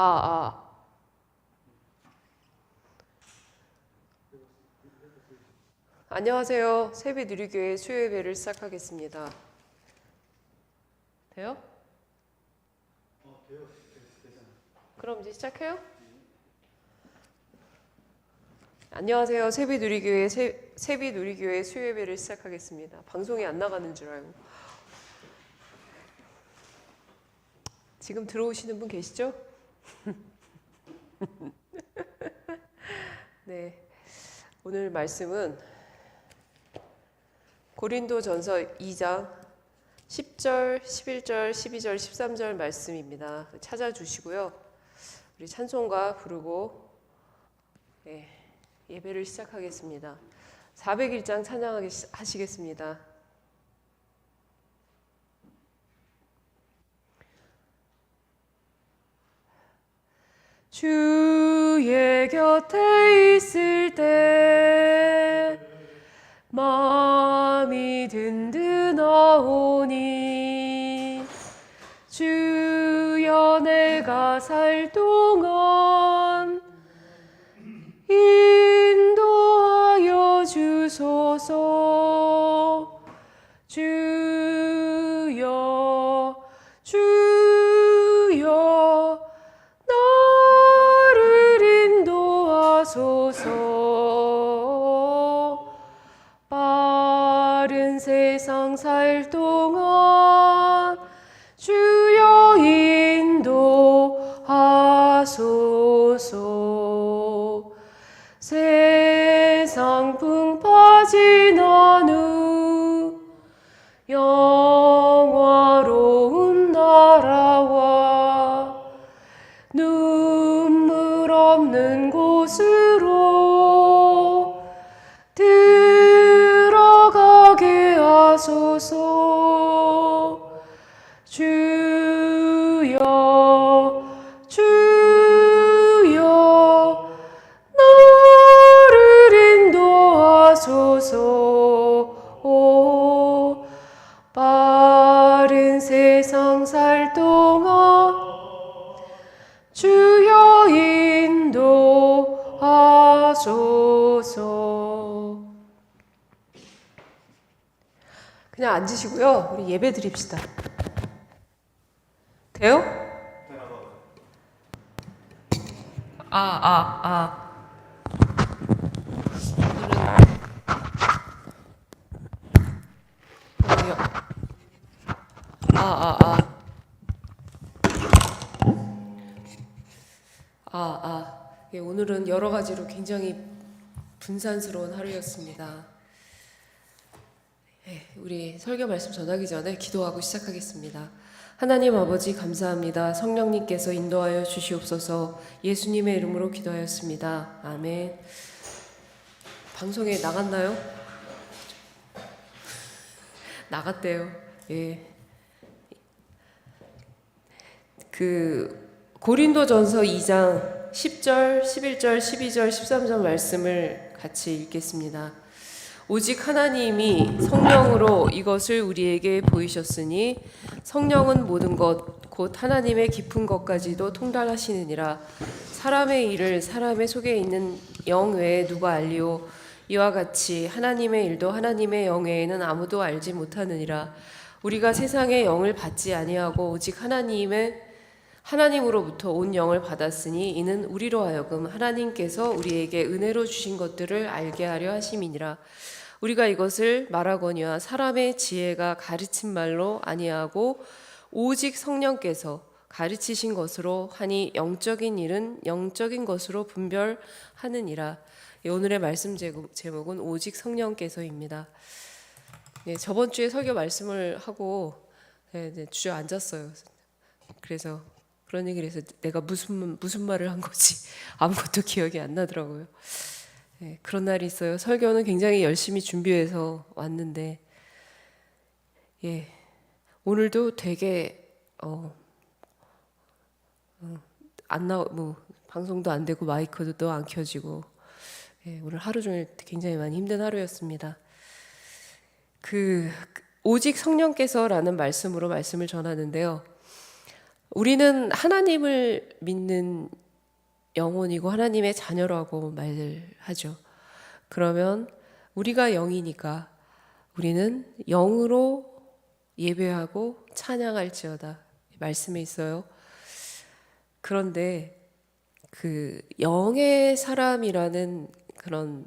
아, 아. 안녕하세요. 세비 누리교회 수요 예배를 시작하겠습니다. 돼요? 그럼 이제 시작해요? 안녕하세요. 세비 누리교회 세비 누리교회 수요 예배를 시작하겠습니다. 방송이 안 나가는 줄 알고. 지금 들어오시는 분 계시죠? 네. 오늘 말씀은 고린도전서 2장 10절, 11절, 12절, 13절 말씀입니다. 찾아주시고요. 우리 찬송가 부르고 예배를 시작하겠습니다. 401장 찬양하시겠습니다. 주의 곁에 있을 때 마음이 든든하오니 주여 내가 살 동안 인도하여 주소서. 주여 주여 나를 인도하소서. 빠른 세상 살 동안 주여 인도하소서. 세상 풍 빠지난 후 영화로운 나라와 눈물 없는 곳으로 들어가게 하소서. 주여 주여 나를 인도하소서. 빠른 세상 살 동안 주여 인도하소서. 그냥 앉으시고요. 우리 예배 드립시다. 돼요? 오늘은 여러 가지로 굉장히 분산스러운 하루였습니다. 우리 설교 말씀 전하기 전에 기도하고 시작하겠습니다. 하나님 아버지 감사합니다. 성령님께서 인도하여 주시옵소서. 예수님의 이름으로 기도하였습니다. 아멘. 방송에 나갔나요? 나갔대요. 예. 고린도전서 2장 10절, 11절, 12절, 13절 말씀을 같이 읽겠습니다. 오직 하나님이 성령으로 이것을 우리에게 보이셨으니 성령은 모든 것 곧 하나님의 깊은 것까지도 통달하시느니라. 사람의 일을 사람의 속에 있는 영 외에 누가 알리오. 이와 같이 하나님의 일도 하나님의 영 외에는 아무도 알지 못하느니라. 우리가 세상의 영을 받지 아니하고 오직 하나님으로부터 온 영을 받았으니 이는 우리로 하여금 하나님께서 우리에게 은혜로 주신 것들을 알게 하려 하심이니라. 우리가 이것을 말하거니와 사람의 지혜가 가르친 말로 아니하고 오직 성령께서 가르치신 것으로 하니 영적인 일은 영적인 것으로 분별하느니라. 오늘의 말씀 제목은 오직 성령께서입니다. 저번 주에 설교 말씀을 하고 주저앉았어요. 그래서 그런 얘기를 해서 내가 무슨 말을 한 거지 아무것도 기억이 안 나더라고요. 그런 날이 있어요. 설교는 굉장히 열심히 준비해서 왔는데 오늘도 되게 방송도 안 되고 마이크도 안 켜지고 오늘 하루 종일 굉장히 많이 힘든 하루였습니다. 오직 성령께서라는 말씀으로 말씀을 전하는데요. 우리는 하나님을 믿는 영혼이고 하나님의 자녀라고 말을 하죠. 그러면 우리가 영이니까 우리는 영으로 예배하고 찬양할지어다 말씀에 있어요. 그런데 그 영의 사람이라는 그런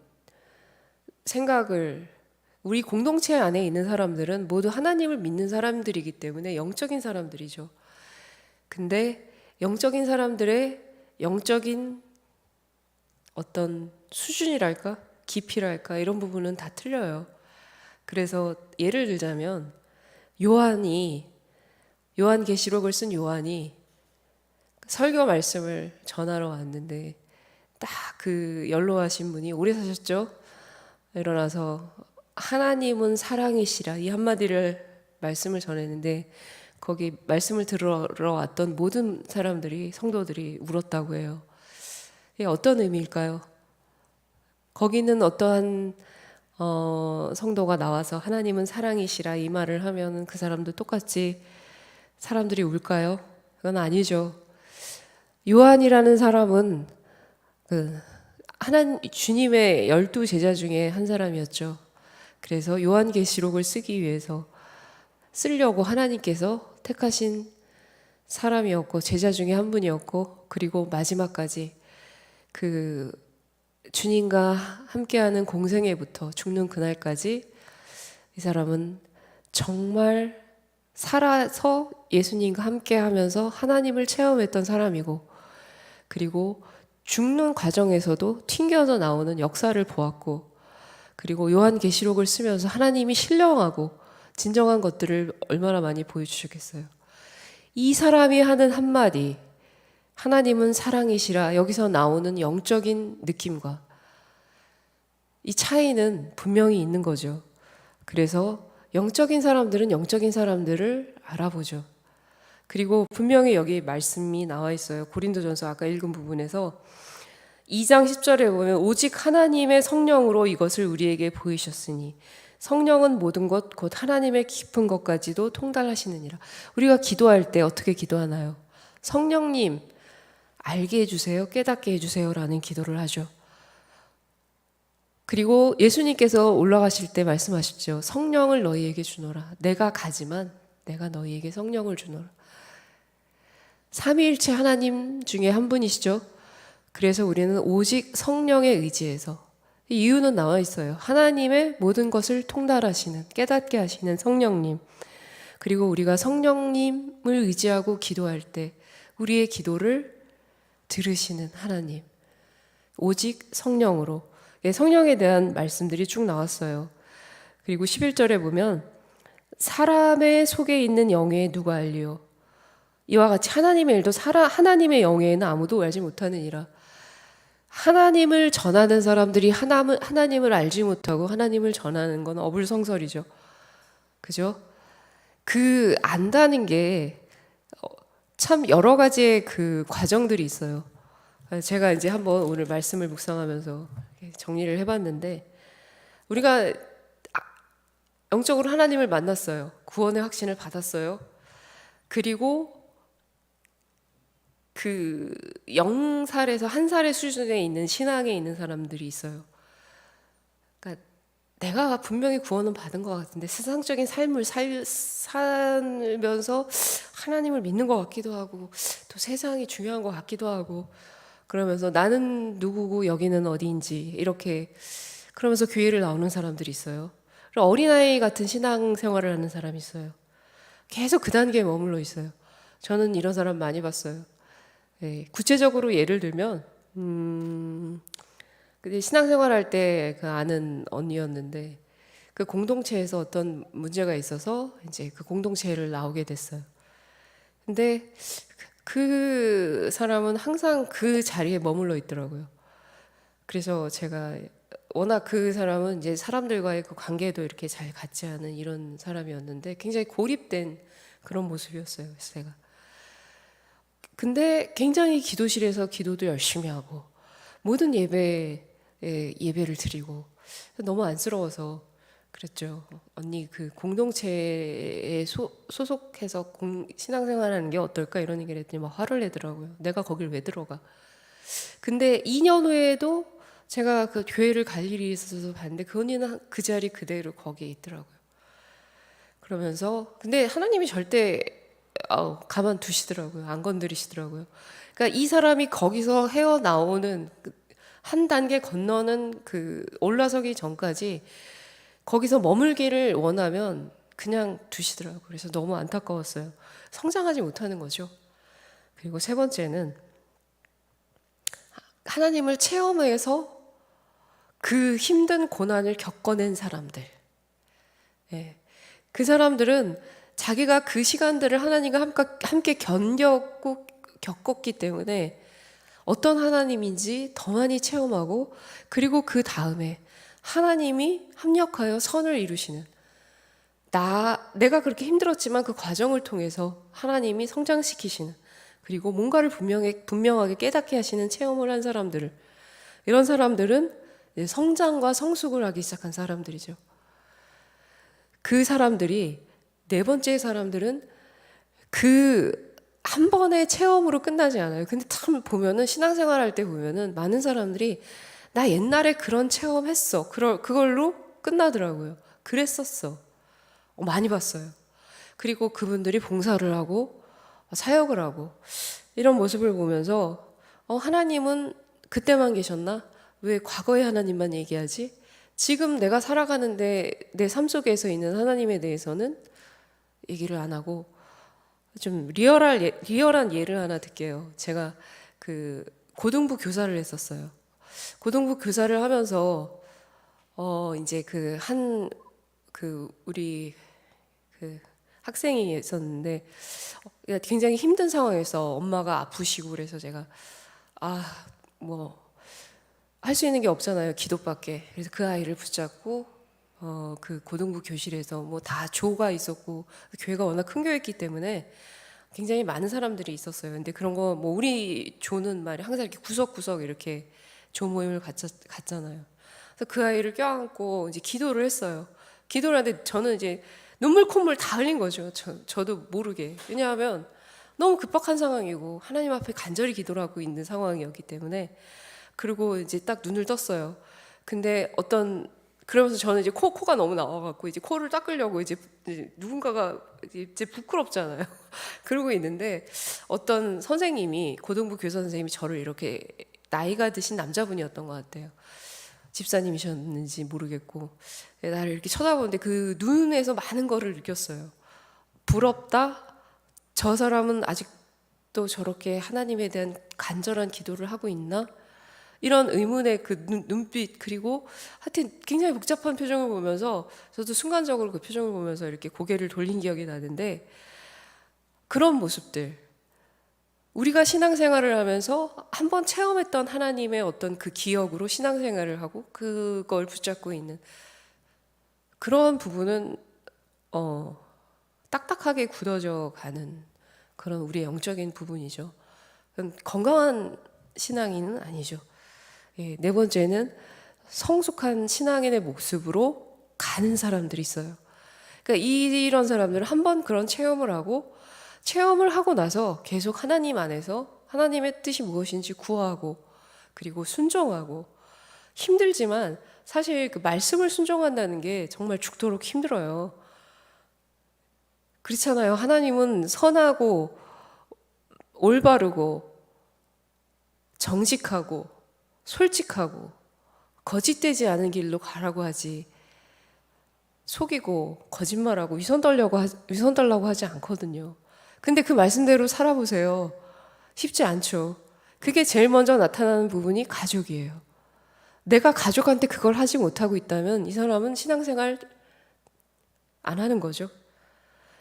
생각을 우리 공동체 안에 있는 사람들은 모두 하나님을 믿는 사람들이기 때문에 영적인 사람들이죠. 근데 영적인 사람들의 영적인 어떤 수준이랄까? 깊이랄까? 이런 부분은 다 틀려요. 그래서 예를 들자면 요한계시록을 쓴 요한이 설교 말씀을 전하러 왔는데 딱 그 연로하신 분이 오래 사셨죠? 일어나서 하나님은 사랑이시라 이 한마디를 말씀을 전했는데 거기 말씀을 들으러 왔던 모든 사람들이 성도들이 울었다고 해요. 이게 어떤 의미일까요? 거기는 어떠한 성도가 나와서 하나님은 사랑이시라 이 말을 하면 그 사람도 똑같이 사람들이 울까요? 그건 아니죠. 요한이라는 사람은 주님의 12 제자 중에 한 사람이었죠. 그래서 요한계시록을 쓰기 위해서 쓰려고 하나님께서 택하신 사람이었고 제자 중에 한 분이었고 그리고 마지막까지 그 주님과 함께하는 공생애부터 죽는 그날까지 이 사람은 정말 살아서 예수님과 함께하면서 하나님을 체험했던 사람이고 그리고 죽는 과정에서도 튕겨져 나오는 역사를 보았고 그리고 요한계시록을 쓰면서 하나님이 신령하고 진정한 것들을 얼마나 많이 보여주셨겠어요. 이 사람이 하는 한마디 하나님은 사랑이시라 여기서 나오는 영적인 느낌과 이 차이는 분명히 있는 거죠. 그래서 영적인 사람들은 영적인 사람들을 알아보죠. 그리고 분명히 여기 말씀이 나와 있어요. 고린도전서 아까 읽은 부분에서 2장 10절에 보면 오직 하나님의 성령으로 이것을 우리에게 보이셨으니 성령은 모든 것 곧 하나님의 깊은 것까지도 통달하시느니라. 우리가 기도할 때 어떻게 기도하나요? 성령님 알게 해주세요. 깨닫게 해주세요라는 기도를 하죠. 그리고 예수님께서 올라가실 때 말씀하셨죠. 성령을 너희에게 주노라. 내가 가지만 내가 너희에게 성령을 주노라. 삼위일체 하나님 중에 한 분이시죠. 그래서 우리는 오직 성령에 의지해서 이유는 나와 있어요. 하나님의 모든 것을 통달하시는 깨닫게 하시는 성령님 그리고 우리가 성령님을 의지하고 기도할 때 우리의 기도를 들으시는 하나님 오직 성령으로 성령에 대한 말씀들이 쭉 나왔어요. 그리고 11절에 보면 사람의 속에 있는 영에 누가 알리요 이와 같이 하나님의 일도 하나님의 영에는 아무도 알지 못하느니라. 하나님을 전하는 사람들이 하나님을 알지 못하고 하나님을 전하는 건 어불성설이죠. 그죠? 그 안다는 게 참 여러 가지의 그 과정들이 있어요. 제가 이제 한번 오늘 말씀을 묵상하면서 정리를 해봤는데 우리가 영적으로 하나님을 만났어요. 구원의 확신을 받았어요. 그리고 그 0살에서 1살의 수준에 있는 신앙에 있는 사람들이 있어요. 그러니까 내가 분명히 구원은 받은 것 같은데 세상적인 삶을 살면서 하나님을 믿는 것 같기도 하고 또 세상이 중요한 것 같기도 하고 그러면서 나는 누구고 여기는 어디인지 이렇게 그러면서 교회를 나오는 사람들이 있어요. 그리고 어린아이 같은 신앙생활을 하는 사람이 있어요. 계속 그 단계에 머물러 있어요. 저는 이런 사람 많이 봤어요. 네, 구체적으로 예를 들면 근데 신앙생활할 때 그 아는 언니였는데 그 공동체에서 어떤 문제가 있어서 이제 그 공동체를 나오게 됐어요. 근데 그 사람은 항상 그 자리에 머물러 있더라고요. 그래서 제가 워낙 그 사람은 이제 사람들과의 그 관계도 이렇게 잘 갖지 않은 이런 사람이었는데 굉장히 고립된 그런 모습이었어요. 그래서 제가 근데 굉장히 기도실에서 기도도 열심히 하고 모든 예배를 드리고 너무 안쓰러워서 그랬죠. 언니 그 공동체에 소속해서 신앙생활하는 게 어떨까 이런 얘기를 했더니 막 화를 내더라고요. 내가 거길 왜 들어가. 근데 2년 후에도 제가 그 교회를 갈 일이 있어서 봤는데 그 언니는 그 자리 그대로 거기에 있더라고요. 그러면서 근데 하나님이 절대 가만두시더라고요. 안 건드리시더라고요. 그러니까 이 사람이 거기서 헤어나오는 한 단계 건너는 그 올라서기 전까지 거기서 머물기를 원하면 그냥 두시더라고요. 그래서 너무 안타까웠어요. 성장하지 못하는 거죠. 그리고 세 번째는 하나님을 체험해서 그 힘든 고난을 겪어낸 사람들. 예. 그 사람들은 자기가 그 시간들을 하나님과 함께 겪었기 때문에 어떤 하나님인지 더 많이 체험하고 그리고 그 다음에 하나님이 합력하여 선을 이루시는 내가 그렇게 힘들었지만 그 과정을 통해서 하나님이 성장시키시는 그리고 뭔가를 분명하게 깨닫게 하시는 체험을 한 사람들을 이런 사람들은 성장과 성숙을 하기 시작한 사람들이죠. 그 사람들이 네 번째 사람들은 그 한 번의 체험으로 끝나지 않아요. 근데 참 보면은 신앙생활 할 때 보면은 많은 사람들이 나 옛날에 그런 체험했어. 그걸로 끝나더라고요. 그랬었어. 많이 봤어요. 그리고 그분들이 봉사를 하고 사역을 하고 이런 모습을 보면서 하나님은 그때만 계셨나? 왜 과거의 하나님만 얘기하지? 지금 내가 살아가는데 내 삶 속에서 있는 하나님에 대해서는 얘기를 안 하고 좀 리얼한 예를 하나 드릴게요. 제가 그 고등부 교사를 했었어요. 고등부 교사를 하면서 이제 우리 그 학생이 있었는데 굉장히 힘든 상황에서 엄마가 아프시고 그래서 제가 뭐 할 수 있는 게 없잖아요. 기도밖에. 그래서 그 아이를 붙잡고 그 고등부 교실에서 뭐 다 조가 있었고 교회가 워낙 큰 교회였기 때문에 굉장히 많은 사람들이 있었어요. 근데 그런 거 뭐 우리 조는 말이 항상 이렇게 구석구석 이렇게 조 모임을 갖잖아요. 그래서 그 아이를 껴안고 이제 기도를 했어요. 기도를 하는데 저는 이제 눈물 콧물 다 흘린 거죠. 저도 모르게. 왜냐하면 너무 급박한 상황이고 하나님 앞에 간절히 기도를 하고 있는 상황이었기 때문에 그리고 이제 딱 눈을 떴어요. 근데 그러면서 저는 이제 코가 너무 나와갖고 이제 코를 닦으려고 이제 누군가가 이제 부끄럽잖아요. 그러고 있는데 어떤 선생님이 고등부 교사 선생님이 저를 이렇게 나이가 드신 남자분이었던 것 같아요. 집사님이셨는지 모르겠고 나를 이렇게 쳐다보는데 그 눈에서 많은 거를 느꼈어요. 부럽다. 저 사람은 아직도 저렇게 하나님에 대한 간절한 기도를 하고 있나? 이런 의문의 그 눈빛 그리고 하여튼 굉장히 복잡한 표정을 보면서 저도 순간적으로 그 표정을 보면서 이렇게 고개를 돌린 기억이 나는데 그런 모습들 우리가 신앙생활을 하면서 한번 체험했던 하나님의 어떤 그 기억으로 신앙생활을 하고 그걸 붙잡고 있는 그런 부분은 딱딱하게 굳어져 가는 그런 우리의 영적인 부분이죠. 건강한 신앙인은 아니죠. 네 번째는 성숙한 신앙인의 모습으로 가는 사람들이 있어요. 그러니까 이런 사람들은 한번 그런 체험을 하고 나서 계속 하나님 안에서 하나님의 뜻이 무엇인지 구하고 그리고 순종하고 힘들지만 사실 그 말씀을 순종한다는 게 정말 죽도록 힘들어요. 그렇잖아요. 하나님은 선하고 올바르고 정직하고 솔직하고 거짓되지 않은 길로 가라고 하지 속이고 거짓말하고 위선 달라고 하지 않거든요. 근데 그 말씀대로 살아보세요. 쉽지 않죠. 그게 제일 먼저 나타나는 부분이 가족이에요. 내가 가족한테 그걸 하지 못하고 있다면 이 사람은 신앙생활 안 하는 거죠.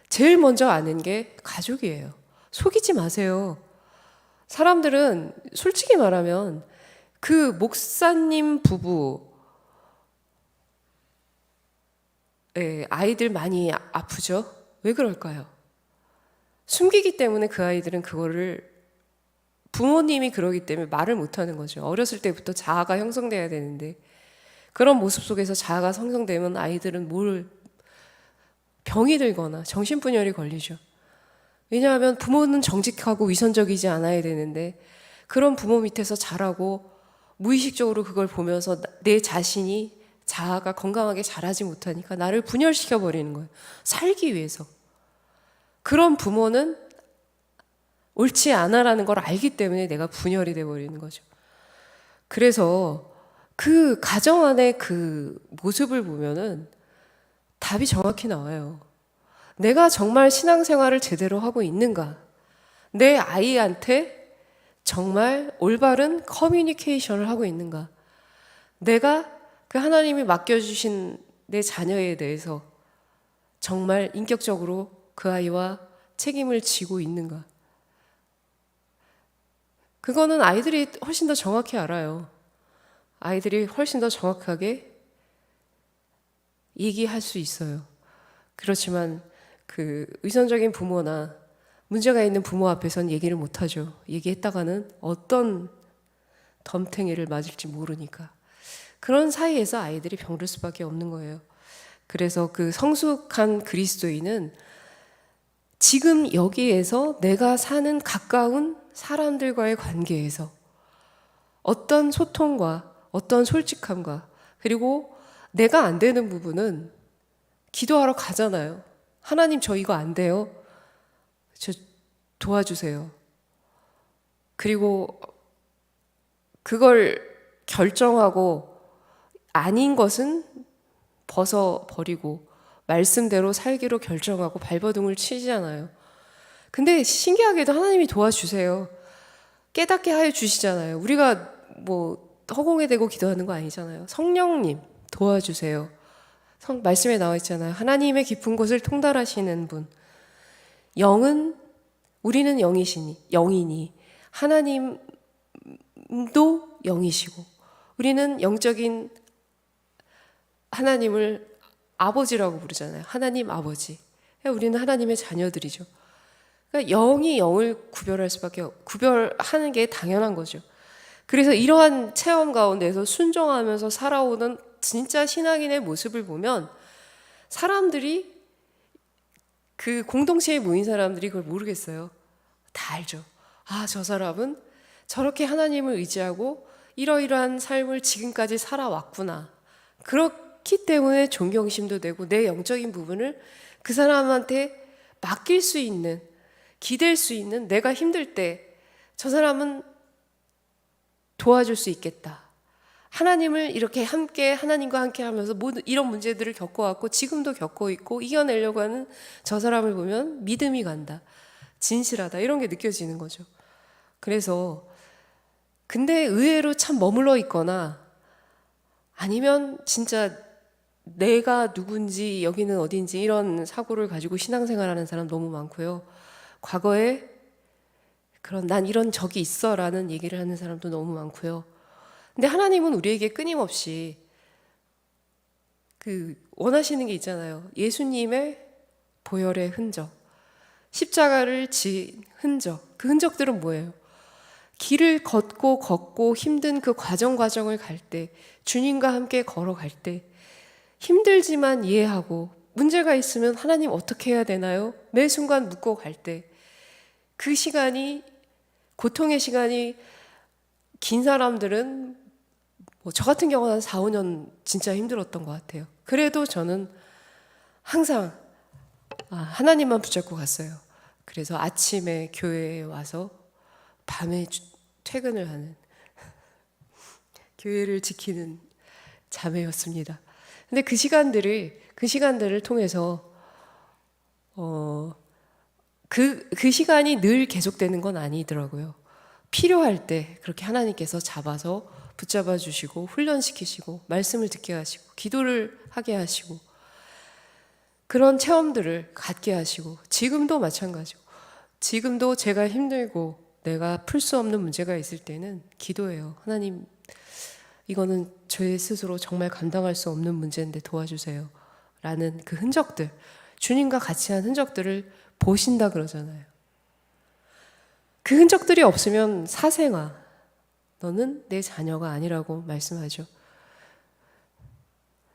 제일 먼저 아는 게 가족이에요. 속이지 마세요. 사람들은 솔직히 말하면 그 목사님 부부 아이들 많이 아프죠? 왜 그럴까요? 숨기기 때문에 그 아이들은 그거를 부모님이 그러기 때문에 말을 못하는 거죠. 어렸을 때부터 자아가 형성돼야 되는데 그런 모습 속에서 자아가 성장되면 아이들은 병이 들거나 정신분열이 걸리죠. 왜냐하면 부모는 정직하고 위선적이지 않아야 되는데 그런 부모 밑에서 자라고 무의식적으로 그걸 보면서 내 자신이 자아가 건강하게 자라지 못하니까 나를 분열시켜 버리는 거예요. 살기 위해서. 그런 부모는 옳지 않아라는 걸 알기 때문에 내가 분열이 돼 버리는 거죠. 그래서 그 가정 안의 그 모습을 보면은 답이 정확히 나와요. 내가 정말 신앙생활을 제대로 하고 있는가? 내 아이한테 정말 올바른 커뮤니케이션을 하고 있는가? 내가 그 하나님이 맡겨주신 내 자녀에 대해서 정말 인격적으로 그 아이와 책임을 지고 있는가? 그거는 아이들이 훨씬 더 정확히 알아요. 아이들이 훨씬 더 정확하게 얘기할 수 있어요. 그렇지만 그 위선적인 부모나 문제가 있는 부모 앞에서는 얘기를 못하죠. 얘기했다가는 어떤 덤탱이를 맞을지 모르니까. 그런 사이에서 아이들이 병들 수밖에 없는 거예요. 그래서 그 성숙한 그리스도인은 지금 여기에서 내가 사는 가까운 사람들과의 관계에서 어떤 소통과 어떤 솔직함과 그리고 내가 안 되는 부분은 기도하러 가잖아요. 하나님 저 이거 안 돼요. 저 도와주세요. 그리고 그걸 결정하고 아닌 것은 벗어버리고 말씀대로 살기로 결정하고 발버둥을 치잖아요. 근데 신기하게도 하나님이 도와주세요. 깨닫게 하여 주시잖아요. 우리가 뭐 허공에 대고 기도하는 거 아니잖아요. 성령님 도와주세요. 말씀에 나와 있잖아요. 하나님의 깊은 곳을 통달하시는 분. 우리는 영이니 하나님도 영이시고 우리는 영적인 하나님을 아버지라고 부르잖아요. 하나님 아버지. 우리는 하나님의 자녀들이죠. 그러니까 영이 영을 구별하는 게 당연한 거죠. 그래서 이러한 체험 가운데서 순종하면서 살아오는 진짜 신앙인의 모습을 보면 사람들이 그 공동체에 모인 사람들이 그걸 모르겠어요. 다 알죠. 아, 저 사람은 저렇게 하나님을 의지하고 이러이러한 삶을 지금까지 살아왔구나. 그렇기 때문에 존경심도 되고 내 영적인 부분을 그 사람한테 맡길 수 있는, 기댈 수 있는, 내가 힘들 때 저 사람은 도와줄 수 있겠다. 하나님을 이렇게 하나님과 함께 하면서 모든 이런 문제들을 겪어왔고 지금도 겪고 있고 이겨내려고 하는 저 사람을 보면 믿음이 간다. 진실하다. 이런 게 느껴지는 거죠. 그래서 근데 의외로 참 머물러 있거나 아니면 진짜 내가 누군지 여기는 어딘지 이런 사고를 가지고 신앙생활하는 사람 너무 많고요. 과거에 난 이런 적이 있어라는 얘기를 하는 사람도 너무 많고요. 근데 하나님은 우리에게 끊임없이 원하시는 게 있잖아요. 예수님의 보혈의 흔적, 십자가를 진 흔적. 그 흔적들은 뭐예요? 길을 걷고 힘든 그 과정을 갈 때, 주님과 함께 걸어갈 때 힘들지만 이해하고 문제가 있으면 하나님 어떻게 해야 되나요? 매 순간 묻고 갈 때 그 시간이 고통의 시간이 긴 사람들은 저 같은 경우는 한 4, 5년 진짜 힘들었던 것 같아요. 그래도 저는 항상 하나님만 붙잡고 갔어요. 그래서 아침에 교회에 와서 밤에 퇴근을 하는 교회를 지키는 자매였습니다. 근데 그 시간들을 통해서 그 시간이 늘 계속되는 건 아니더라고요. 필요할 때 그렇게 하나님께서 잡아서 붙잡아 주시고 훈련시키시고 말씀을 듣게 하시고 기도를 하게 하시고 그런 체험들을 갖게 하시고 지금도 마찬가지고 지금도 제가 힘들고 내가 풀 수 없는 문제가 있을 때는 기도해요. 하나님 이거는 제 스스로 정말 감당할 수 없는 문제인데 도와주세요. 라는 그 흔적들 주님과 같이 한 흔적들을 보신다 그러잖아요. 그 흔적들이 없으면 사생아 너는 내 자녀가 아니라고 말씀하죠.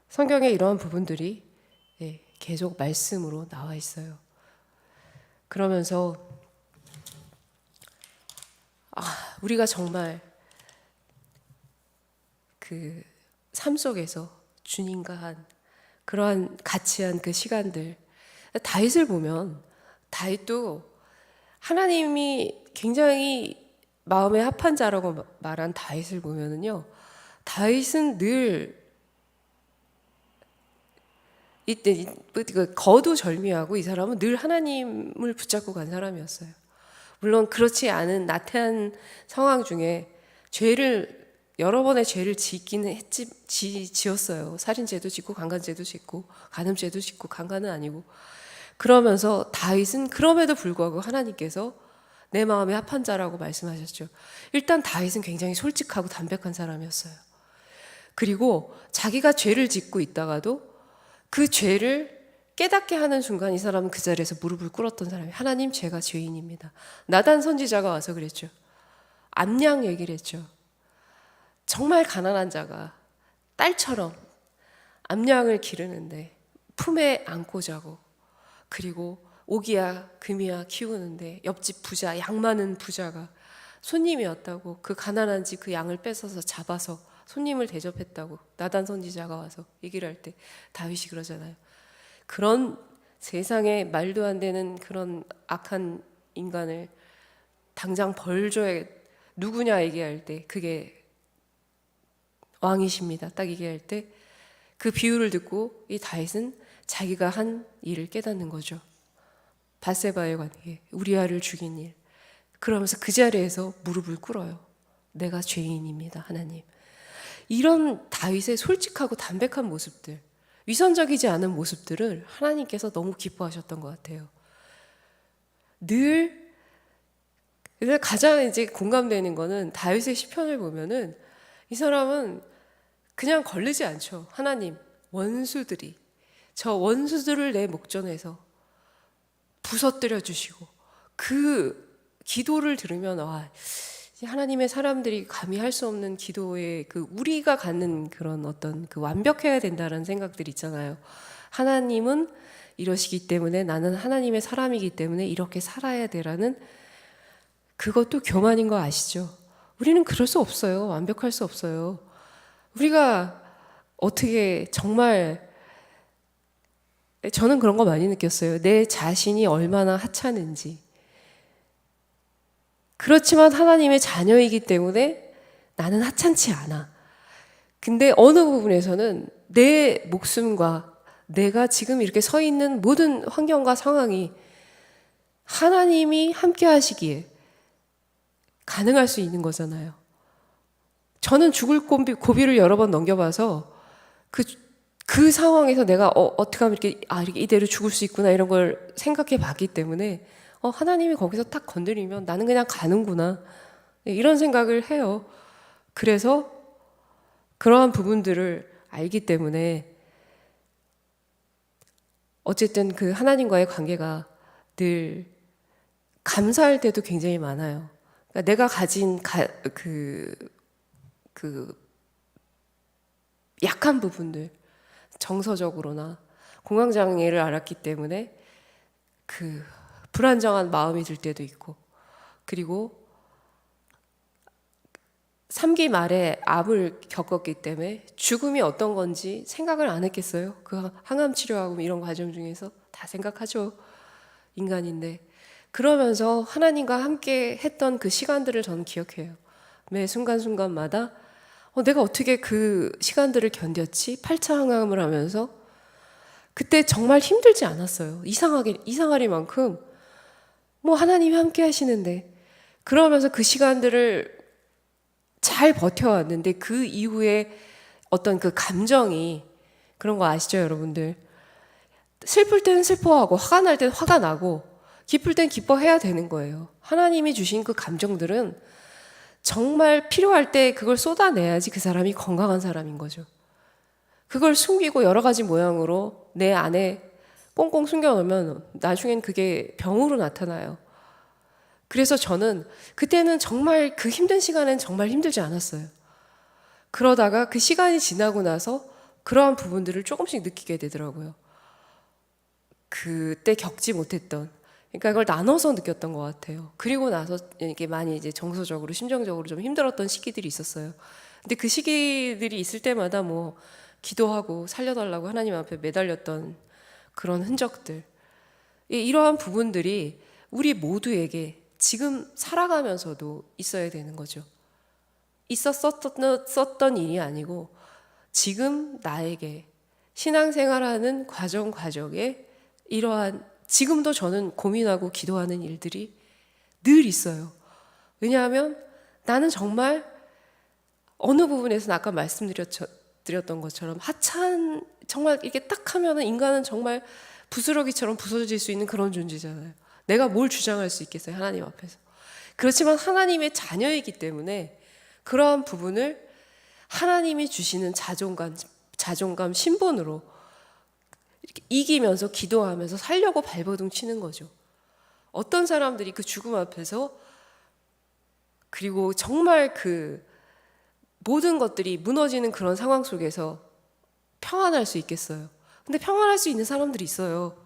성경에 이러한 부분들이 계속 말씀으로 나와 있어요. 그러면서 우리가 정말 그 삶 속에서 주님과 한 그러한 같이 한 그 시간들, 다윗을 보면 다윗도 하나님이 굉장히 마음에 합한 자라고 말한 다윗을 보면은요, 다윗은 늘 이때 거두절미하고 이 사람은 늘 하나님을 붙잡고 간 사람이었어요. 물론 그렇지 않은 나태한 상황 중에 여러 번의 죄를 짓기는 지었어요. 살인죄도 짓고 강간죄도 짓고 간음죄도 짓고 강간은 아니고. 그러면서 다윗은 그럼에도 불구하고 하나님께서 내 마음에 합한 자라고 말씀하셨죠. 일단 다윗은 굉장히 솔직하고 담백한 사람이었어요. 그리고 자기가 죄를 짓고 있다가도 그 죄를 깨닫게 하는 순간 이 사람은 그 자리에서 무릎을 꿇었던 사람이, 하나님 제가 죄인입니다. 나단 선지자가 와서 그랬죠. 암양 얘기를 했죠. 정말 가난한 자가 딸처럼 암양을 기르는데 품에 안고 자고, 그리고 오기야 금이야 키우는데 옆집 부자, 양 많은 부자가 손님이 왔다고 그 가난한 집 그 양을 뺏어서 잡아서 손님을 대접했다고 나단 선지자가 와서 얘기를 할 때 다윗이 그러잖아요. 그런 세상에 말도 안 되는 그런 악한 인간을 당장 벌 줘야 누구냐 얘기할 때 그게 왕이십니다. 딱 얘기할 때 그 비유를 듣고 이 다윗은 자기가 한 일을 깨닫는 거죠. 밧세바의 관계, 우리아를 죽인 일. 그러면서 그 자리에서 무릎을 꿇어요. 내가 죄인입니다, 하나님. 이런 다윗의 솔직하고 담백한 모습들, 위선적이지 않은 모습들을 하나님께서 너무 기뻐하셨던 것 같아요. 늘 가장 이제 공감되는 거는 다윗의 시편을 보면은 이 사람은 그냥 걸리지 않죠. 하나님, 저 원수들을 내 목전에서 부서뜨려 주시고, 그 기도를 들으면 하나님의 사람들이 감히 할 수 없는 기도에 그 우리가 갖는 그런 어떤 그 완벽해야 된다는 생각들 있잖아요. 하나님은 이러시기 때문에 나는 하나님의 사람이기 때문에 이렇게 살아야 되라는, 그것도 교만인 거 아시죠? 우리는 그럴 수 없어요. 완벽할 수 없어요. 우리가 어떻게 정말, 저는 그런 거 많이 느꼈어요. 내 자신이 얼마나 하찮은지. 그렇지만 하나님의 자녀이기 때문에 나는 하찮지 않아. 근데 어느 부분에서는 내 목숨과 내가 지금 이렇게 서 있는 모든 환경과 상황이 하나님이 함께 하시기에 가능할 수 있는 거잖아요. 저는 죽을 고비를 여러 번 넘겨봐서 그 상황에서 내가 어떻게 하면 이렇게 이대로 죽을 수 있구나 이런 걸 생각해 봤기 때문에 하나님이 거기서 딱 건드리면 나는 그냥 가는구나 이런 생각을 해요. 그래서 그러한 부분들을 알기 때문에 어쨌든 그 하나님과의 관계가 늘 감사할 때도 굉장히 많아요. 그러니까 내가 가진 그 약한 부분들, 정서적으로나 공황장애를 앓았기 때문에 그 불안정한 마음이 들 때도 있고, 그리고 3기 말에 암을 겪었기 때문에 죽음이 어떤 건지 생각을 안 했겠어요? 그 항암 치료하고 이런 과정 중에서 다 생각하죠. 인간인데. 그러면서 하나님과 함께 했던 그 시간들을 저는 기억해요. 매 순간순간마다 내가 어떻게 그 시간들을 견뎠지? 8차 항암을 하면서 그때 정말 힘들지 않았어요. 이상하리만큼 하나님이 함께 하시는데, 그러면서 그 시간들을 잘 버텨왔는데 그 이후에 어떤 그 감정이, 그런 거 아시죠 여러분들? 슬플 때는 슬퍼하고 화가 날 때는 화가 나고 기쁠 땐 기뻐해야 되는 거예요. 하나님이 주신 그 감정들은 정말 필요할 때 그걸 쏟아내야지 그 사람이 건강한 사람인 거죠. 그걸 숨기고 여러 가지 모양으로 내 안에 꽁꽁 숨겨놓으면 나중엔 그게 병으로 나타나요. 그래서 저는 그때는 정말 그 힘든 시간엔 정말 힘들지 않았어요. 그러다가 그 시간이 지나고 나서 그러한 부분들을 조금씩 느끼게 되더라고요. 그때 겪지 못했던, 그러니까 그걸 나눠서 느꼈던 것 같아요. 그리고 나서 이게 많이 이제 정서적으로, 심정적으로 좀 힘들었던 시기들이 있었어요. 근데 그 시기들이 있을 때마다 뭐 기도하고 살려달라고 하나님 앞에 매달렸던 그런 흔적들, 이러한 부분들이 우리 모두에게 지금 살아가면서도 있어야 되는 거죠. 있었던 일이 아니고 지금 나에게 신앙생활하는 과정에 이러한 지금도 저는 고민하고 기도하는 일들이 늘 있어요. 왜냐하면 나는 정말 어느 부분에서는 아까 말씀드렸던 것처럼 하찮은, 정말 이렇게 딱 하면은 인간은 정말 부스러기처럼 부서질 수 있는 그런 존재잖아요. 내가 뭘 주장할 수 있겠어요, 하나님 앞에서. 그렇지만 하나님의 자녀이기 때문에 그러한 부분을 하나님이 주시는 자존감, 신분으로 이렇게 이기면서 기도하면서 살려고 발버둥 치는 거죠. 어떤 사람들이 그 죽음 앞에서, 그리고 정말 그 모든 것들이 무너지는 그런 상황 속에서 평안할 수 있겠어요. 근데 평안할 수 있는 사람들이 있어요.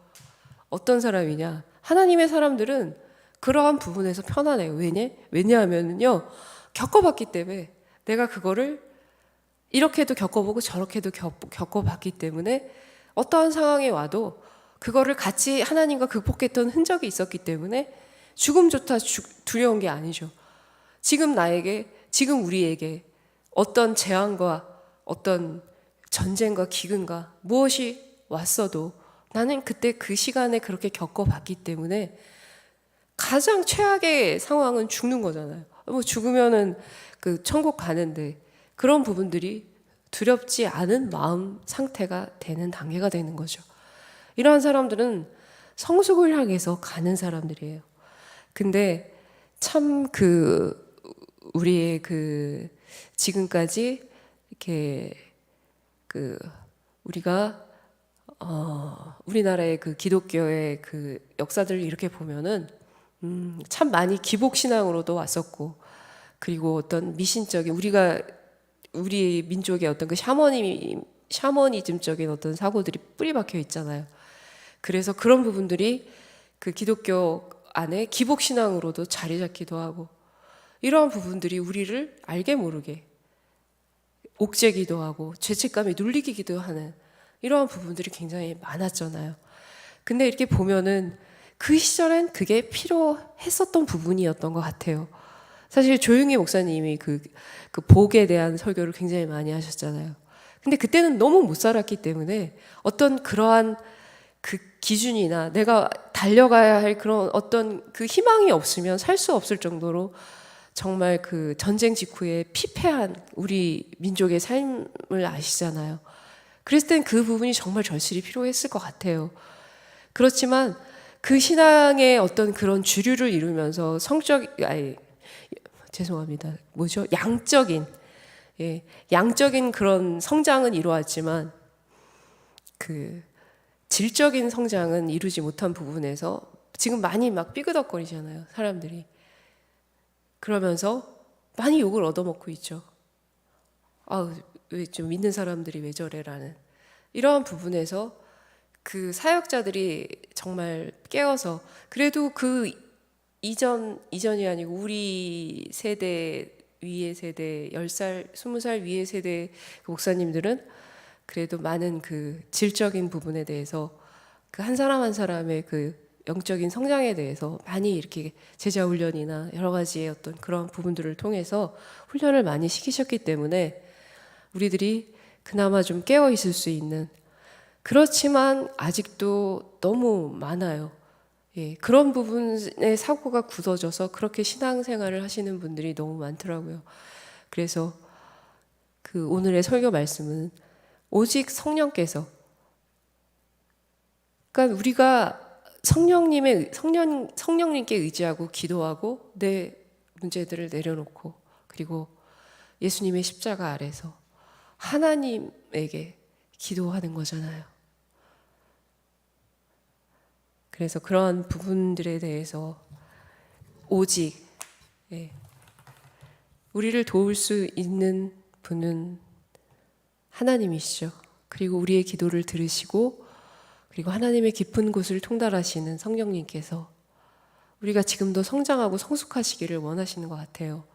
어떤 사람이냐? 하나님의 사람들은 그러한 부분에서 편안해요. 왜냐하면요, 겪어봤기 때문에. 내가 그거를 이렇게도 겪어보고 저렇게도 겪어봤기 때문에 어떠한 상황에 와도 그거를 같이 하나님과 극복했던 흔적이 있었기 때문에 죽음조차 두려운 게 아니죠. 지금 지금 우리에게 어떤 재앙과 어떤 전쟁과 기근과 무엇이 왔어도 나는 그때 그 시간에 그렇게 겪어봤기 때문에 가장 최악의 상황은 죽는 거잖아요. 뭐 죽으면은 그 천국 가는데 그런 부분들이 두렵지 않은 마음 상태가 되는 단계가 되는 거죠. 이러한 사람들은 성숙을 향해서 가는 사람들이에요. 근데 참 우리의 지금까지 이렇게 우리가 우리나라의 그 기독교의 그 역사들을 이렇게 보면은 참 많이 기복 신앙으로도 왔었고, 그리고 어떤 미신적인 우리 민족의 어떤 그 샤머니즘적인 어떤 사고들이 뿌리 박혀 있잖아요. 그래서 그런 부분들이 그 기독교 안에 기복 신앙으로도 자리 잡기도 하고, 이러한 부분들이 우리를 알게 모르게 옥죄기도 하고 죄책감에 눌리기도 하는 이러한 부분들이 굉장히 많았잖아요. 근데 이렇게 보면은 그 시절엔 그게 필요했었던 부분이었던 것 같아요. 사실 조용희 목사님이 그 복에 대한 설교를 굉장히 많이 하셨잖아요. 근데 그때는 너무 못 살았기 때문에 어떤 그러한 그 기준이나 내가 달려가야 할 그런 어떤 그 희망이 없으면 살 수 없을 정도로 정말 그 전쟁 직후에 피폐한 우리 민족의 삶을 아시잖아요. 그랬을 땐 그 부분이 정말 절실히 필요했을 것 같아요. 그렇지만 그 신앙의 어떤 그런 주류를 이루면서 죄송합니다. 뭐죠? 양적인 그런 성장은 이루었지만 그 질적인 성장은 이루지 못한 부분에서 지금 많이 막 삐그덕거리잖아요, 사람들이. 그러면서 많이 욕을 얻어먹고 있죠. 왜 좀 믿는 사람들이 왜 저래라는 이러한 부분에서 그 사역자들이 정말 깨어서, 그래도 그 이전이 아니고 우리 세대 위의 세대 10살, 20살 위의 세대 그 목사님들은 그래도 많은 그 질적인 부분에 대해서 그 한 사람 한 사람의 그 영적인 성장에 대해서 많이 이렇게 제자 훈련이나 여러 가지의 어떤 그런 부분들을 통해서 훈련을 많이 시키셨기 때문에 우리들이 그나마 좀 깨어 있을 수 있는, 그렇지만 아직도 너무 많아요. 그런 부분의 사고가 굳어져서 그렇게 신앙생활을 하시는 분들이 너무 많더라고요. 그래서 그 오늘의 설교 말씀은 오직 성령께서, 그러니까 우리가 성령님께 의지하고 기도하고 내 문제들을 내려놓고, 그리고 예수님의 십자가 아래서 하나님에게 기도하는 거잖아요. 그래서 그러한 부분들에 대해서 오직 우리를 도울 수 있는 분은 하나님이시죠. 그리고 우리의 기도를 들으시고 그리고 하나님의 깊은 곳을 통달하시는 성령님께서 우리가 지금도 성장하고 성숙하시기를 원하시는 것 같아요.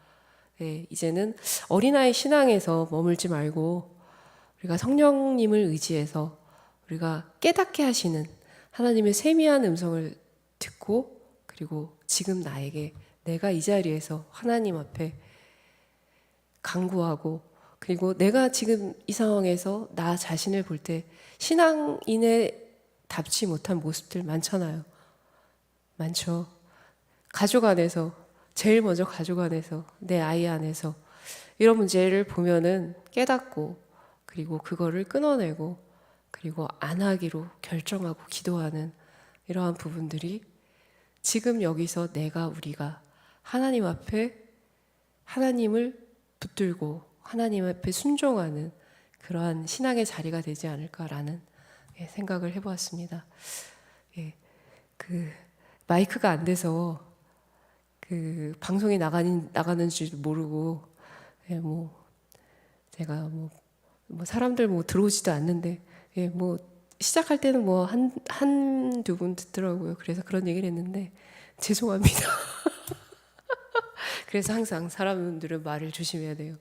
네, 이제는 어린아이 신앙에서 머물지 말고 우리가 성령님을 의지해서 우리가 깨닫게 하시는 하나님의 세미한 음성을 듣고 그리고 지금 나에게 내가 이 자리에서 하나님 앞에 간구하고 그리고 내가 지금 이 상황에서 나 자신을 볼 때 신앙인의 답지 못한 모습들 많잖아요. 많죠. 가족 안에서 제일 먼저 가족 안에서 내 아이 안에서 이런 문제를 보면은 깨닫고 그리고 그거를 끊어내고 그리고 안 하기로 결정하고 기도하는 이러한 부분들이 지금 여기서 우리가 하나님 앞에 하나님을 붙들고 하나님 앞에 순종하는 그러한 신앙의 자리가 되지 않을까라는 생각을 해보았습니다. 그 마이크가 안 돼서 그 방송이 나가는 줄 모르고 제가 사람들 들어오지도 않는데 시작할 때는 한두 분 듣더라고요. 그래서 그런 얘기를 했는데 죄송합니다. 그래서 항상 사람들은 말을 조심해야 돼요.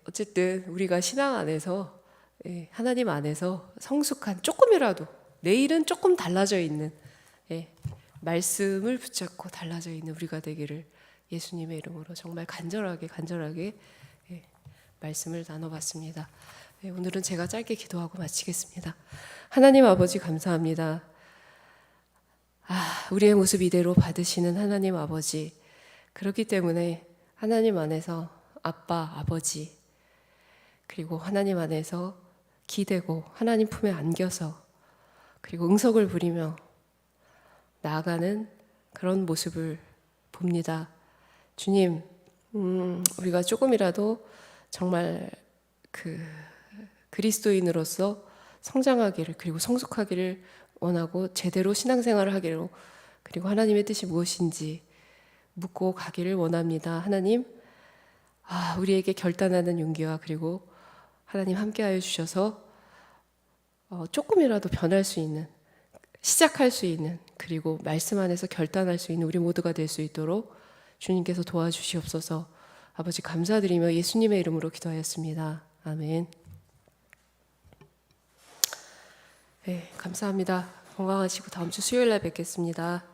어쨌든 우리가 신앙 안에서 하나님 안에서 성숙한 조금이라도 내일은 조금 달라져 있는 말씀을 붙잡고 달라져 있는 우리가 되기를 예수님의 이름으로 정말 간절하게 말씀을 나눠봤습니다. 오늘은 제가 짧게 기도하고 마치겠습니다. 하나님 아버지 감사합니다. 우리의 모습 이대로 받으시는 하나님 아버지, 그렇기 때문에 하나님 안에서 아빠, 아버지, 그리고 하나님 안에서 기대고 하나님 품에 안겨서 그리고 응석을 부리며 나아가는 그런 모습을 봅니다. 주님, 우리가 조금이라도 정말 그리스도인으로서 성장하기를 그리고 성숙하기를 원하고 제대로 신앙생활을 하기로 그리고 하나님의 뜻이 무엇인지 묻고 가기를 원합니다. 하나님, 우리에게 결단하는 용기와 그리고 하나님 함께하여 주셔서 조금이라도 변할 수 있는, 시작할 수 있는, 그리고 말씀 안에서 결단할 수 있는 우리 모두가 될 수 있도록 주님께서 도와주시옵소서. 아버지 감사드리며 예수님의 이름으로 기도하였습니다. 아멘. 감사합니다. 건강하시고 다음 주 수요일 날 뵙겠습니다.